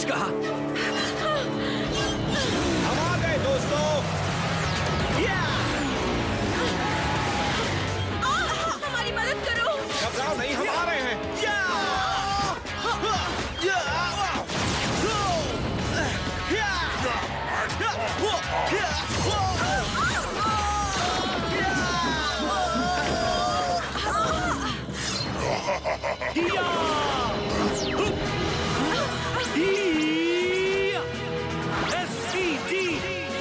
सच कहा। हम आ गए दोस्तों। हमारी मदद करो। घबराओ नहीं, हम आ रहे हैं। SCD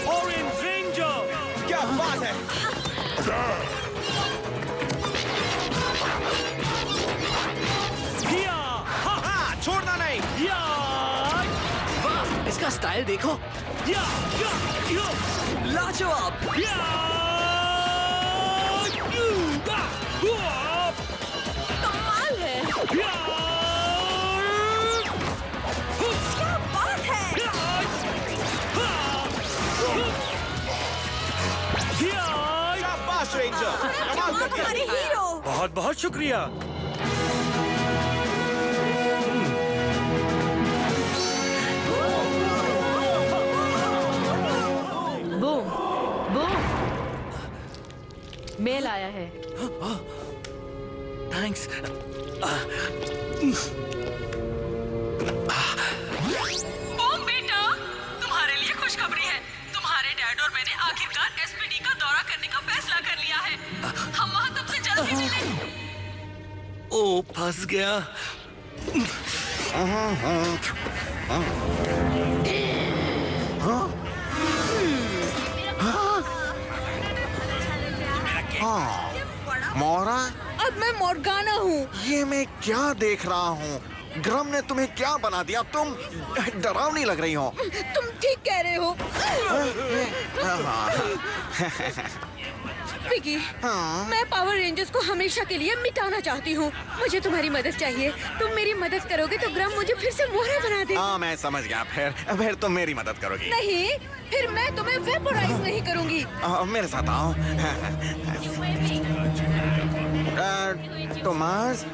Orange Ranger। क्या बात है? हाँ, छोड़ना नहीं। वाह, इसका स्टाइल देखो। लाजवाब। कमाल है। क्या बात है। शाबाश रेंजर, कमाल कर दिया। हमारे हीरो। बहुत बहुत शुक्रिया। बूम बूम, मेल आया है। थैंक्स। बूम बेटा, तुम्हारे लिए खुशखबरी है। तुम्हारे डैड और मैंने आखिरकार SPD का दौरा करने का फैसला कर लिया है। हम वहाँ तुमसे जल्द ही मिलेंगे। ओ, फंस गया। मोरा, अब मैं मोर्गाना हूँ। ये मैं क्या देख रहा हूँ? ग्रम ने तुम्हें क्या बना दिया? तुम डरावनी लग रही हो। तुम ठीक कह रहे हो। विकी, मैं पावर रेंजर्स को हमेशा के लिए मिटाना चाहती हूँ। मुझे तुम्हारी मदद चाहिए। तुम मेरी मदद करोगे तो ग्रम मुझे फिर से मोहरा बना दे। हाँ, मैं समझ गया। फिर तुम मेरी मदद करोगी। नहीं, फिर मैं तुम्हें वेपोराइज नहीं करूँगी। मेरे साथ आओ। Tomas,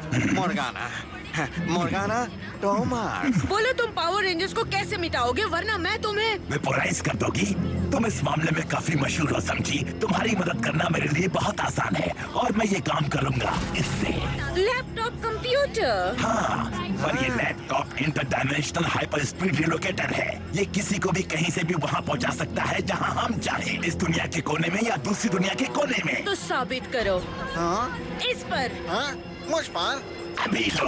Morgana, Tomas. बोलो तुम पावर रेंजर्स को कैसे मिटाओगे, वरना मैं तुम्हें वेपोराइज कर दोगी? तुम इस मामले में काफी मशहूर हो समझी। तुम्हारी मदद करना मेरे लिए बहुत आसान है और मैं ये काम करूंगा इससे। Laptop computer. हाँ, पर ये लैपटॉप इंटरडायमेंशनल हाइपर स्पीड रिलोकेटर है। ये किसी को भी कहीं से भी वहाँ पहुँचा सकता है जहाँ हम चाहे, इस दुनिया के कोने में या दूसरी दुनिया के कोने में। तो साबित करो। हाँ? इस पर। हाँ? मुझ पर? अभी तो।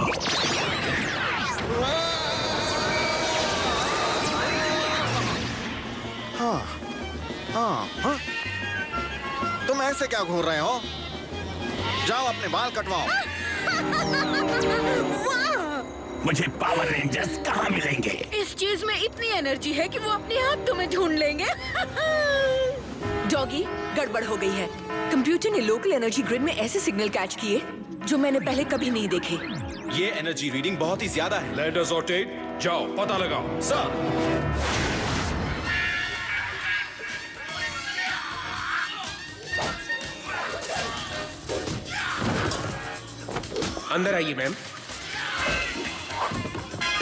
हाँ, हाँ, हाँ? तुम ऐसे क्या घूर रहे हो? जाओ अपने बाल कटवाओ। मुझे पावर रेंजर्स कहाँ मिलेंगे? इस चीज में इतनी एनर्जी है कि वो अपने आप तुम्हें ढूंढ लेंगे। डॉगी, गड़बड़ हो गई है। कंप्यूटर ने लोकल एनर्जी ग्रिड में ऐसे सिग्नल कैच किए जो मैंने पहले कभी नहीं देखे। ये एनर्जी रीडिंग बहुत ही ज्यादा है। लैंडर्स और टेट, जाओ पता लगाओ। सर, अंदर आइए मैम।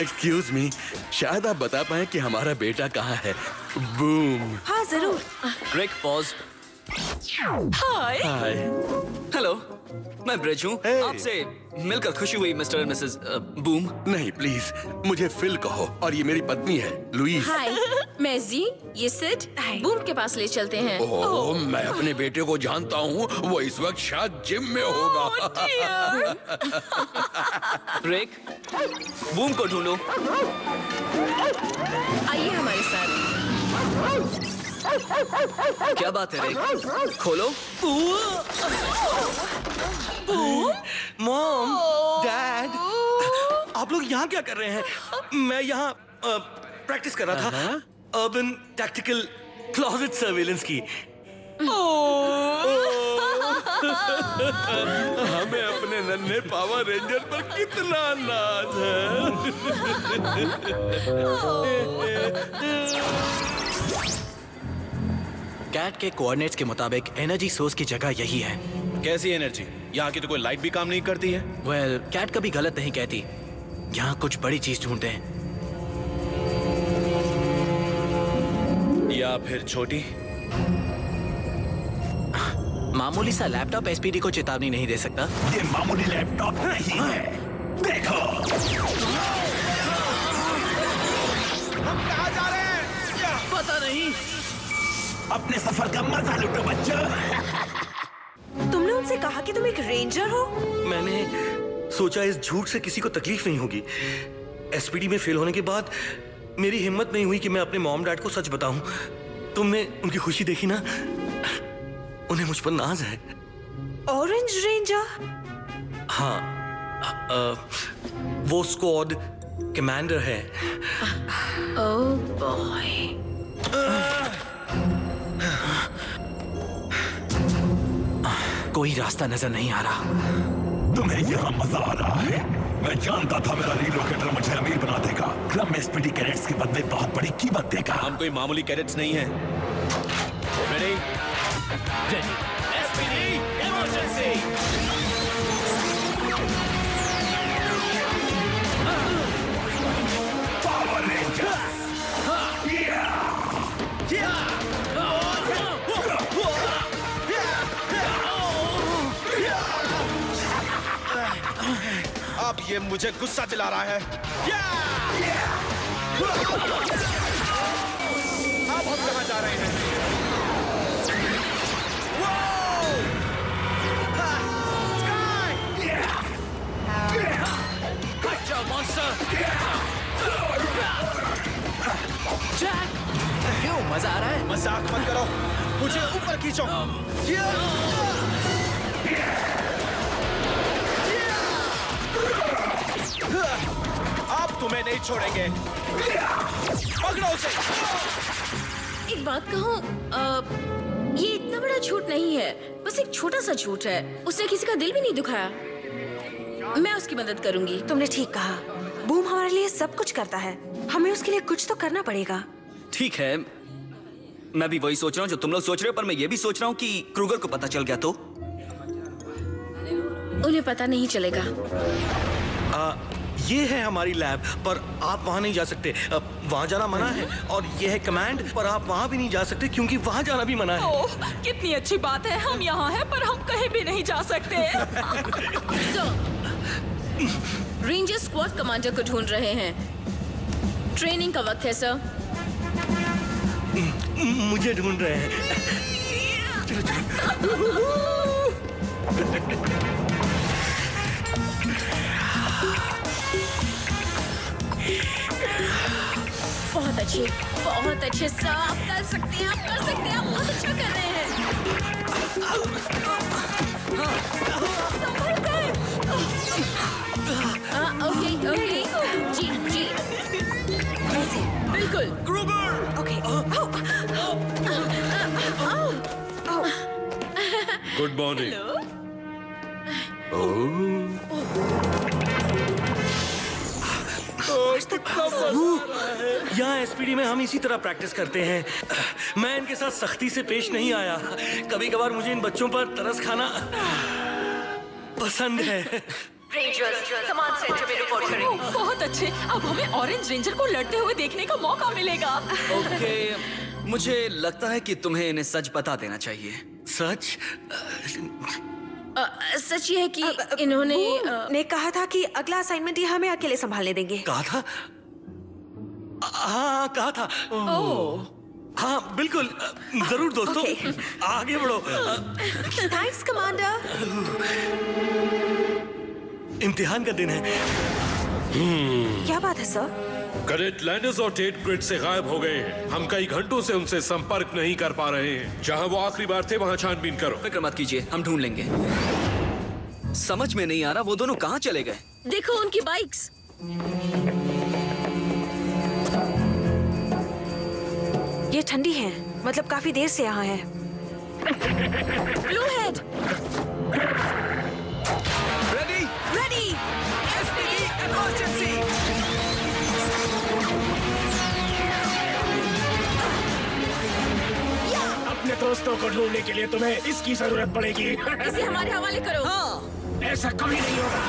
एक्सक्यूज मी, शायद आप बता पाएं कि हमारा बेटा कहाँ है? बूम। हाँ जरूर। रिक, पॉज। हाय। हाय। हेलो, मैं ब्रिज हूँ। Hey. आपसे मिलकर खुशी हुई मिस्टर एंड मिसेस बूम। नहीं प्लीज, मुझे फिल कहो। और ये मेरी पत्नी है लुईस। हाय, मैं जी, ये सिड बूम के पास ले चलते हैं। ओह, मैं अपने बेटे को जानता हूँ। वो इस वक्त शायद जिम में होगा। रिक, बूम को ढूंढो। आइए हमारे साथ। क्या बात है रिक? खोलो। मॉम, डैड, आप लोग यहाँ क्या कर रहे हैं? मैं यहाँ प्रैक्टिस कर रहा था अर्बन टैक्टिकल क्लोजेट सर्वेलेंस की। हमें अपने नन्हे पावर रेंजर पर कितना नाज है। कैट के कोऑर्डिनेट्स के मुताबिक एनर्जी सोर्स की जगह यही है। कैसी एनर्जी? यहाँ की तो कोई लाइट भी काम नहीं करती है। वेल, कैट कभी गलत नहीं कहती। यहाँ कुछ बड़ी चीज ढूंढते हैं। या फिर छोटी? मामूली सा लैपटॉप एसपीडी को चेतावनी नहीं दे सकता। ये मामूली लैपटॉप नहीं है। देखो, हम कहाँ जा रहे हैं? पता नहीं। अपने सफर का मजा लूटो बच्चों। तुमने उनसे कहा कि तुम एक रेंजर हो? मैंने सोचा इस झूठ से किसी को तकलीफ नहीं होगी। एसपीडी में फेल होने के बाद मेरी हिम्मत नहीं हुई कि मैं अपने मॉम डैड को सच बताऊं। तुमने उनकी खुशी देखी ना, उन्हें मुझ पर नाज है। Orange ranger? हाँ, वो स्क्वाड कमांडर है। Oh boy. कोई रास्ता नजर नहीं आ रहा। तुम्हें यहाँ मजा आ रहा है? मैं जानता था मेरा रिलोकेटर मुझे अमीर बना देगा। क्लब में एसपीडी कैडेट्स के बदले बहुत बड़ी कीमत देगा। हम कोई मामूली कैडेट्स नहीं हैं। Ready? Ready. SPD emergency. Power ranger. अब ये मुझे गुस्सा दिला रहा है। अब हम कहाँ जा रहे हैं? क्यों मजा आ रहा है? मजाक मत करो, मुझे ऊपर खींचो। अब तुम्हें नहीं छोड़ेंगे। पकड़ो उसे। एक बात कहूँ, ये इतना बड़ा झूठ नहीं है, बस एक छोटा सा झूठ है। उसने किसी का दिल भी नहीं दुखाया। मैं उसकी मदद करूंगी। तुमने ठीक कहा। बूम हमारे लिए सब कुछ करता है, हमें उसके लिए कुछ तो करना पड़ेगा। ठीक है, मैं भी वही सोच रहा हूँ जो तुम लोग सोच रहे हो, पर मैं ये भी सोच रहा हूँ कि क्रूगर को पता चल गया तो उन्हें पता नहीं चलेगा। ये है हमारी लैब, पर आप वहाँ नहीं जा सकते। वहाँ जाना मना है। और ये है कमांड, पर आप वहाँ भी नहीं जा सकते क्योंकि वहाँ जाना भी मना है। ओह, कितनी अच्छी बात है। हम यहाँ हैं, पर हम कहीं भी नहीं जा सकते। रेंजर स्क्वाड कमांडर को ढूंढ रहे हैं। ट्रेनिंग का वक्त है सर। मुझे ढूंढ रहे हैं। बहुत अच्छे सर। आप कर सकते हैं, आप बहुत अच्छा कर रहे हैं। ओके, जी बिल्कुल। ओके। Good morning. यहाँ एसपीडी में हम इसी तरह प्रैक्टिस करते हैं। मैं इनके साथ सख्ती से पेश नहीं आया। कभी कभार मुझे इन बच्चों पर तरस खाना पसंद है। बहुत अच्छे। अब हमें ऑरेंज रेंजर को लड़ते हुए देखने का मौका मिलेगा। ओके, मुझे लगता है कि तुम्हें इन्हें सच बता देना चाहिए। सच? सच ये है कि इन्होंने ने कहा था कि अगला असाइनमेंट ये हमें अकेले संभालने देंगे। कहा था? हाँ, कहा था। हाँ बिल्कुल, जरूर दोस्तों। आगे बढ़ो। Thanks commander. इम्तिहान का दिन है। क्या बात है सर? कैडेट लैंडर्स और टेट ग्रिड से गायब हो गए हैं। हम कई घंटों से उनसे संपर्क नहीं कर पा रहे हैं। जहां वो आखिरी बार थे वहां छानबीन करो। फिक्र मत कीजिए, हम ढूंढ लेंगे। समझ में नहीं आ रहा वो दोनों कहाँ चले गए। देखो उनकी बाइक्स। ये ठंडी है, मतलब काफी देर से यहाँ है। Blue head. Ready. SPD emergency. अपने दोस्तों को ढूंढने के लिए तुम्हें इसकी जरूरत पड़ेगी। इसे हमारे हवाले करो। हाँ। ऐसा कभी नहीं होगा।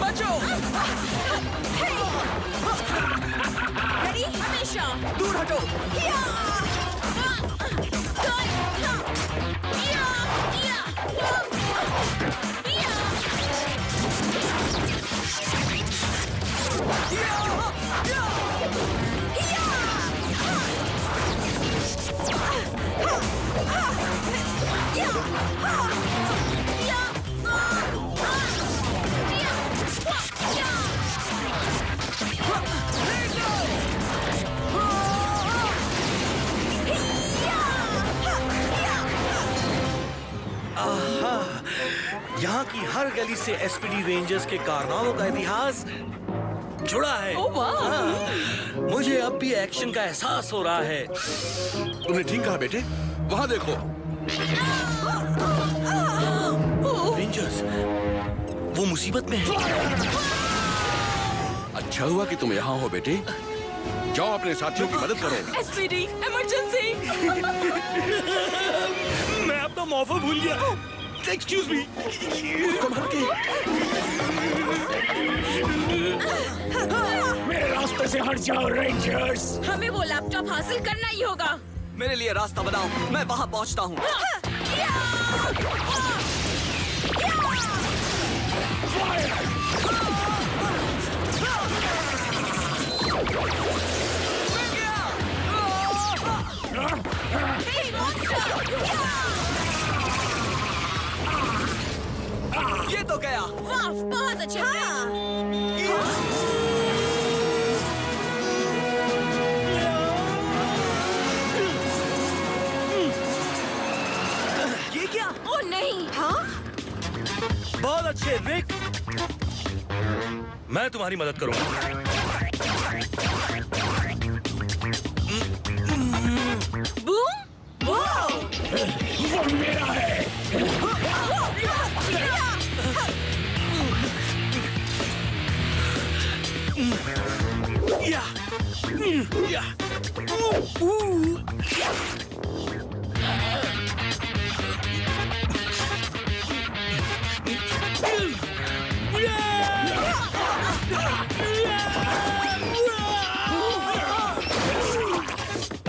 बचो। रेडी? हमेशा। दूर हटो। यहाँ की हर गली से एसपीडी रेंजर्स के कारनामों का इतिहास जुड़ा है। मुझे अब भी एक्शन का एहसास हो रहा है। तुमने ठीक कहा बेटे, वहां देखो। रेंजर्स, वो मुसीबत में है। अच्छा हुआ कि तुम यहाँ हो बेटे। जाओ अपने साथियों की मदद करो। SPD, emergency. मैं अपना मौका भूल गया। Excuse me. मेरे रास्ते से हट जाओ रेंजर्स। हमें वो लैपटॉप हासिल करना ही होगा। मेरे लिए रास्ता बनाओ, मैं वहां पहुंचता हूँ। ये तो गया। वाह, बहुत अच्छा। ये क्या? ओ नहीं। हाँ? बहुत अच्छे रिक, मैं तुम्हारी मदद करूंगा। बूम? वो मेरा है।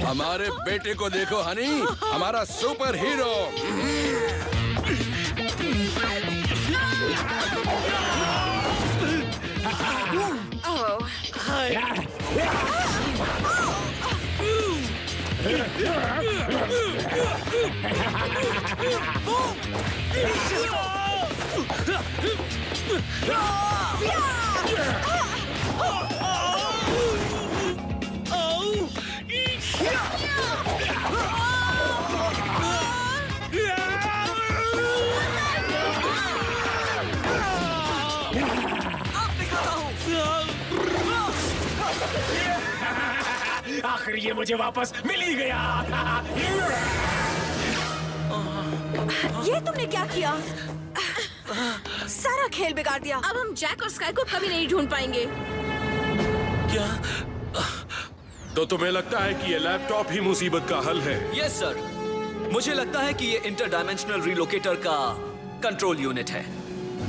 हमारे बेटे को देखो हनी, हमारा सुपर हीरो। आखिर ये मुझे वापस मिल ही गया। ये तुमने क्या किया? सारा खेल बिगाड़ दिया। अब हम जैक और स्काई को कभी नहीं ढूंढ पाएंगे। क्या? तो तुम्हें लगता है कि ये लैपटॉप ही मुसीबत का हल है? यस सर, मुझे लगता है कि ये इंटरडायमेंशनल रिलोकेटर का कंट्रोल यूनिट है।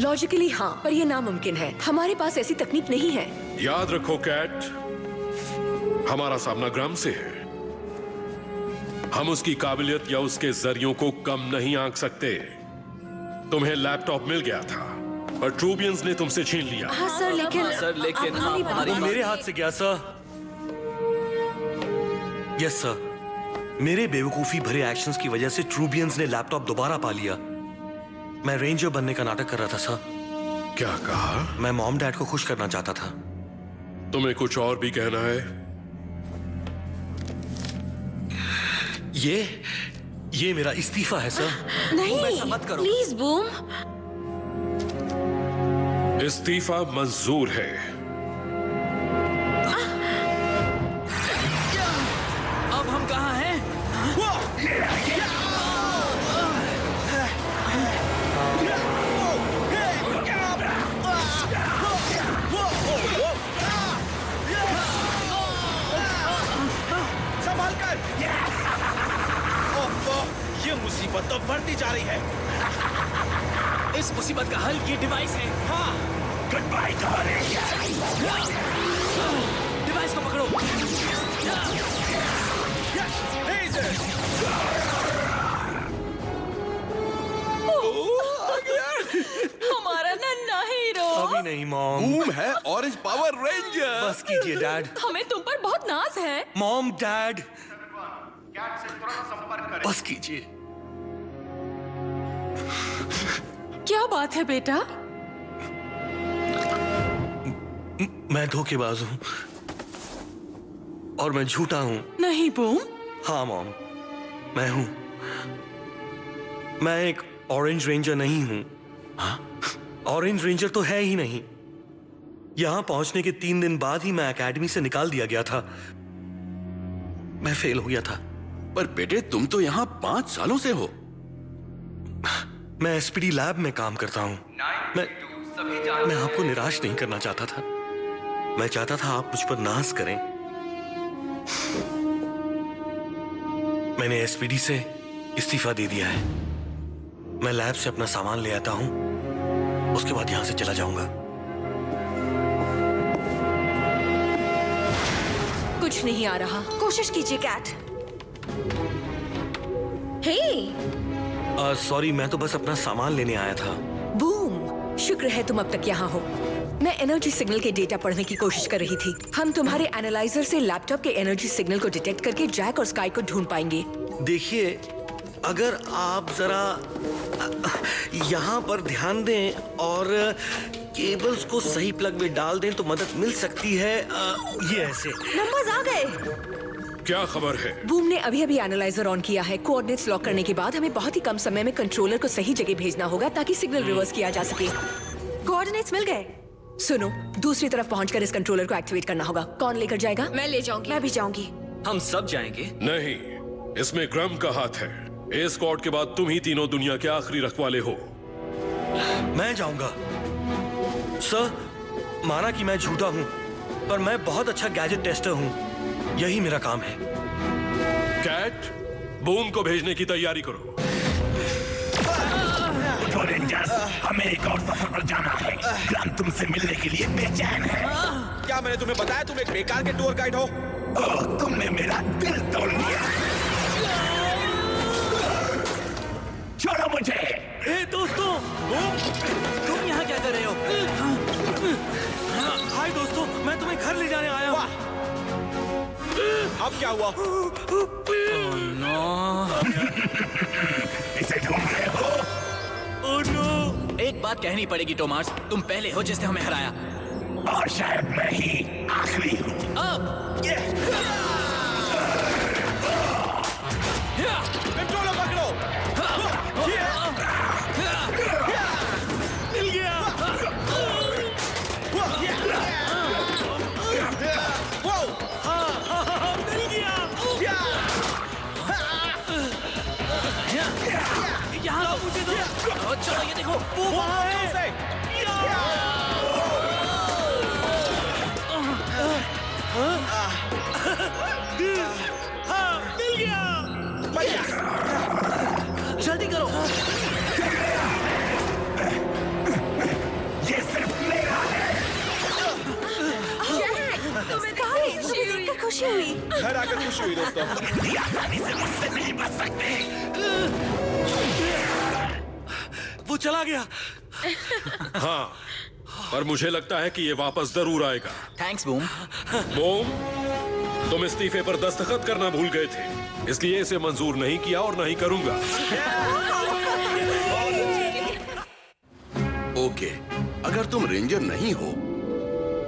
लॉजिकली हाँ, पर ये नामुमकिन है। हमारे पास ऐसी तकनीक नहीं है। याद रखो कैट, हमारा सामना ग्राम से है। हम उसकी काबिलियत या उसके जरियों को कम नहीं आंक सकते। तुम्हें लैपटॉप मिल गया था, पर ट्रूबियंस ने तुमसे छीन लिया। हाँ सर, लेकिन आप हमारी वो मेरे हाथ से गया सर। यस सर, मेरे बेवकूफी भरे एक्शंस की वजह से ट्रूबियंस ने लैपटॉप दोबारा पा लिया। मैं रेंजर बनने का नाटक कर रहा था सर। क्या कहा? मैं मॉम डैड को खुश करना चाहता था। तुम्हें कुछ और भी कहना है? ये मेरा इस्तीफा है सर। नहीं, मत करो। Please boom. इस्तीफा मंजूर है। अब हम कहाँ हैं? संभाल कर। ये मुसीबत तो बढ़ती जा रही है। इस मुसीबत का हल ये डिवाइस है। हाँ, गुड बाय तुम्हारे। डिवाइस को पकड़ो। करो। हमारा नन्हा हीरो। अभी नहीं मॉम। बूम है ऑरेंज पावर रेंजर। बस कीजिए डैड। हमें तुम पर बहुत नाज है। मॉम डैड बस कीजिए। क्या बात है बेटा? मैं धोखेबाज हूँ और मैं झूठा हूँ। नहीं बूम। हाँ मॉम, मैं हूँ। मैं एक ऑरेंज रेंजर नहीं हूँ। ऑरेंज रेंजर तो है ही नहीं। यहां पहुंचने के 3 दिन बाद ही मैं एकेडमी से निकाल दिया गया था। मैं फेल हो गया था। पर बेटे तुम तो यहाँ 5 सालों से हो। मैं एसपीडी लैब में काम करता हूँ। मैं आपको निराश नहीं करना चाहता था। मैं चाहता था आप मुझ पर नाज करें। मैंने एसपीडी से इस्तीफा दे दिया है। मैं लैब से अपना सामान ले आता हूँ, उसके बाद यहां से चला जाऊंगा। कुछ नहीं आ रहा। कोशिश कीजिए कैट। सॉरी, मैं तो बस अपना सामान लेने आया था। बूम, शुक्र है तुम अब तक यहाँ हो। मैं एनर्जी सिग्नल के डेटा पढ़ने की कोशिश कर रही थी। हम तुम्हारे एनालाइजर से लैपटॉप के एनर्जी सिग्नल को डिटेक्ट करके जैक और स्काई को ढूंढ पाएंगे। देखिए, अगर आप जरा यहाँ पर ध्यान दें और केबल्स को सही प्लग में डाल दें तो मदद मिल सकती है। ये ऐसे। नंबर्स आ गए। क्या खबर है? बूम ने अभी एनालाइजर ऑन किया है। कोऑर्डिनेट्स लॉक करने के बाद हमें बहुत ही कम समय में कंट्रोलर को सही जगह भेजना होगा ताकि सिग्नल रिवर्स किया जा सके। कोऑर्डिनेट्स मिल गए। सुनो, दूसरी तरफ पहुंचकर इस कंट्रोलर को एक्टिवेट करना होगा। कौन लेकर जाएगा? मैं ले जाऊंगी। मैं भी जाऊंगी। हम सब जाएंगे। नहीं, इसमें ग्रम का हाथ है। इस स्क्वाड के बाद तुम ही तीनों दुनिया के आखिरी रखवाले हो। मैं जाऊंगा। सर, माना कि मैं झूठा हूं, पर मैं बहुत अच्छा गैजेट टेस्टर हूं। यही मेरा काम है। कैट, बूम को भेजने की तैयारी करो। उठो रेंजर्स, हमें एक और सफर पर जाना है। ग्राम तुमसे मिलने के लिए बेचैन है। क्या मैंने तुम्हें बताया तुम एक बेकार के टूर गाइड हो? ओह, तुमने मेरा दिल तोड़ दिया। छोड़ो मुझे। ए दोस्तों, तुम यहाँ क्या कर रहे हो? हाय दोस्तों, मैं तुम्हें घर ले जाने आया हूँ। अब क्या हुआ? इसे ढूंढ रहे हो? Oh no! एक बात कहनी पड़ेगी टोमास, तुम पहले हो जिसने हमें हराया। और शायद मैं ही आखिरी हूँ। कंट्रोलर पकड़ो। मिल गया। मिल गया। यहाँ मुझे दो। चलो ये देखो, वो वहाँ है। हाँ, मिल गया। जल्दी करो। ये सिर्फ मेरा है। तुम्हें खुशी हुई। घर आकर खुशी हुई दोस्तों। इतनी आसानी से मुझसे नहीं बच सकते। वो चला गया। हाँ, पर मुझे लगता है कि ये वापस जरूर आएगा। Thanks boom. बूम, तुम इस्तीफे पर दस्तखत करना भूल गए थे, इसलिए इसे मंजूर नहीं किया और नहीं करूंगा। ओके, अगर तुम रेंजर नहीं हो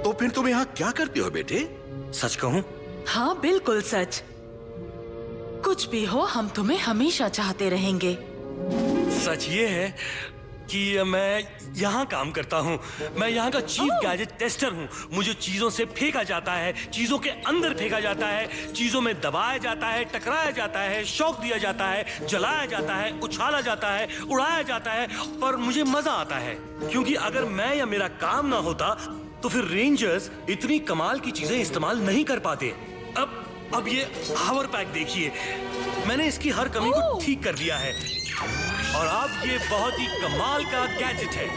तो फिर तुम यहाँ क्या करते हो बेटे? सच कहूं? हाँ बिल्कुल सच। कुछ भी हो, हम तुम्हें हमेशा चाहते रहेंगे। सच ये है कि मैं यहाँ काम करता हूँ। मैं यहाँ का चीफ गैजेट टेस्टर हूँ। मुझे चीजों से फेंका जाता है, चीजों के अंदर फेंका जाता है, चीजों में दबाया जाता है, टकराया जाता है, शॉक दिया जाता है, जलाया जाता है, उछाला जाता है, उड़ाया जाता है, पर मुझे मजा आता है क्योंकि अगर मैं या मेरा काम ना होता तो फिर रेंजर्स इतनी कमाल की चीजें इस्तेमाल नहीं कर पाते। अब ये हावर पैक देखिए, मैंने इसकी हर कमी को ठीक कर दिया है और अब ये बहुत ही कमाल का गैजेट है।